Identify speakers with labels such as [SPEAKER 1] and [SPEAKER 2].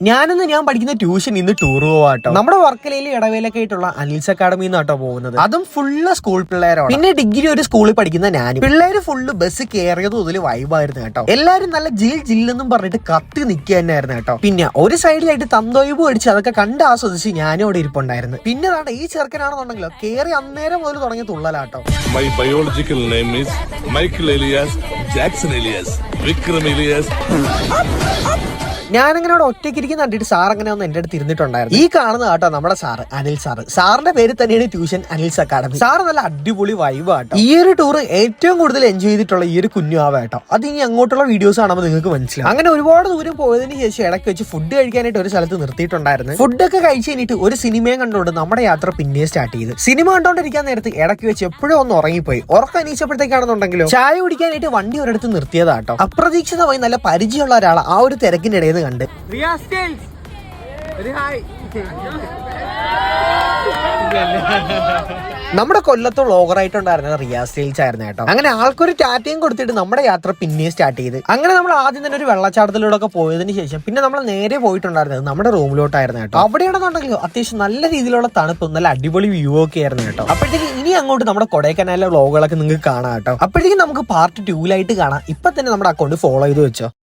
[SPEAKER 1] ഞാൻ പഠിക്കുന്ന ട്യൂഷൻ ഇന്ന് ടൂർ പോവാട്ടോ. നമ്മുടെ വർക്കലയിൽ ഇടവേലൊക്കെ ആയിട്ടുള്ള അനിൽസ് അക്കാഡമി എന്നാട്ടോ പോകുന്നത്. അതും ഫുള്ള് സ്കൂൾ പിള്ളേരാണ്. പിന്നെ ഡിഗ്രി ഒരു സ്കൂളിൽ പഠിക്കുന്ന ഞാനും. പിള്ളേര് ഫുള്ള് ബസ് കയറിയത് മുതൽ വൈബായിരുന്നു കേട്ടോ. എല്ലാരും നല്ല ജില്ലെന്നും പറഞ്ഞിട്ട് കത്തി നിൽക്കുക തന്നെയായിരുന്നു കേട്ടോ. പിന്നെ ഒരു സൈഡിലായിട്ട് തന്തോയിബ് അടിച്ച് അതൊക്കെ കണ്ട് ആസ്വദിച്ച് ഞാനും അവിടെ ഇരിപ്പുണ്ടായിരുന്നു. പിന്നെ ഈ ചെറുക്കനാണെന്നുണ്ടെങ്കിലോ കയറി അന്നേരം മുതൽ തുടങ്ങിയ തുള്ളലാട്ടോ.
[SPEAKER 2] My biological name is Michael Elias Jackson Elias Vikram Elias.
[SPEAKER 1] ഞാനങ്ങനെ അവിടെ ഒറ്റയ്ക്കിരിക്കുന്ന കണ്ടിട്ട് സാർ അങ്ങനെ ഒന്ന് എന്റെ അടുത്ത് ഇരുന്നിട്ടുണ്ടായിരുന്നു. ഈ കാണുന്ന കേട്ടോ നമ്മുടെ സാറ് അനിൽ സാറ്. സാറിന്റെ പേര് തന്നെയാണ് ട്യൂഷൻ അനിൽസ് അക്കാഡമി. സാറ് നല്ല അടിപൊളി വൈബ് ആട്ടോ. ഈ ഒരു ടൂർ ഏറ്റവും കൂടുതൽ എൻജോയ് ചെയ്തിട്ടുള്ള ഈ ഒരു കുഞ്ഞാവ കേട്ടോ. അത് ഇനി അങ്ങോട്ടുള്ള വീഡിയോസ് കാണുമ്പോൾ നിങ്ങൾക്ക് മനസ്സിലാവും. അങ്ങനെ ഒരുപാട് ദൂരം പോയതിനു ശേഷം ഇടയ്ക്ക് വെച്ച് ഫുഡ് കഴിക്കാനായിട്ട് ഒരു സ്ഥലത്ത് നിർത്തിയിട്ടുണ്ടായിരുന്നു. ഫുഡൊക്കെ കഴിച്ച് കഴിഞ്ഞിട്ട് ഒരു സിനിമയും കണ്ടുകൊണ്ട് നമ്മുടെ യാത്ര പിന്നെ സ്റ്റാർട്ട് ചെയ്തു. സിനിമ കണ്ടോണ്ടിരിക്കാൻ നേരത്ത് ഇടയ്ക്ക് വെച്ച് എപ്പോഴും ഒന്ന് ഉറങ്ങിപ്പോയി. ഉറക്കം അനീച്ചപ്പോഴത്തേക്കാണെന്നുണ്ടെങ്കിലോ ചായ കുടിക്കാനായിട്ട് വണ്ടി ഒരിടത്ത് നിർത്തിയതാട്ടോ. അപ്രതീക്ഷിതമായി നല്ല പരിചയമുള്ള ഒരാൾ ആ ഒരു തിരക്കിനിടയിൽ കണ്ട്. നമ്മുടെ കൊല്ലത്ത് വ്ളോഗറായിട്ടുണ്ടായിരുന്നത് റിയാസ് സ്റ്റൈൽസ് ആയിരുന്നു കേട്ടോ. അങ്ങനെ ആൾക്കൊരു ടാറ്റയും കൊടുത്തിട്ട് നമ്മുടെ യാത്ര പിന്നെയും സ്റ്റാർട്ട് ചെയ്ത്. അങ്ങനെ നമ്മൾ ആദ്യം തന്നെ ഒരു വെള്ളച്ചാട്ടത്തിലൂടെ ഒക്കെ പോയതിനു ശേഷം പിന്നെ നമ്മൾ നേരെ പോയിട്ടുണ്ടായിരുന്നത് നമ്മുടെ റൂമിലോട്ടായിരുന്നു കേട്ടോ. അവിടെയാണെന്നുണ്ടെങ്കിൽ അത്യാവശ്യം നല്ല രീതിയിലുള്ള തണുപ്പും നല്ല അടിപൊളി വ്യൂ ഒക്കെ ആയിരുന്നു കേട്ടോ. അപ്പോഴത്തേക്ക് ഇനി അങ്ങോട്ട് നമ്മുടെ കൊടൈക്കനാലിലെ വ്ളോഗുകളൊക്കെ നിങ്ങൾക്ക് കാണാം കേട്ടോ. അപ്പോഴത്തേക്കും നമുക്ക് പാർട്ട് 2 കാണാം. ഇപ്പൊ തന്നെ നമ്മുടെ അക്കൗണ്ട് ഫോളോ ചെയ്ത് വെച്ചോ.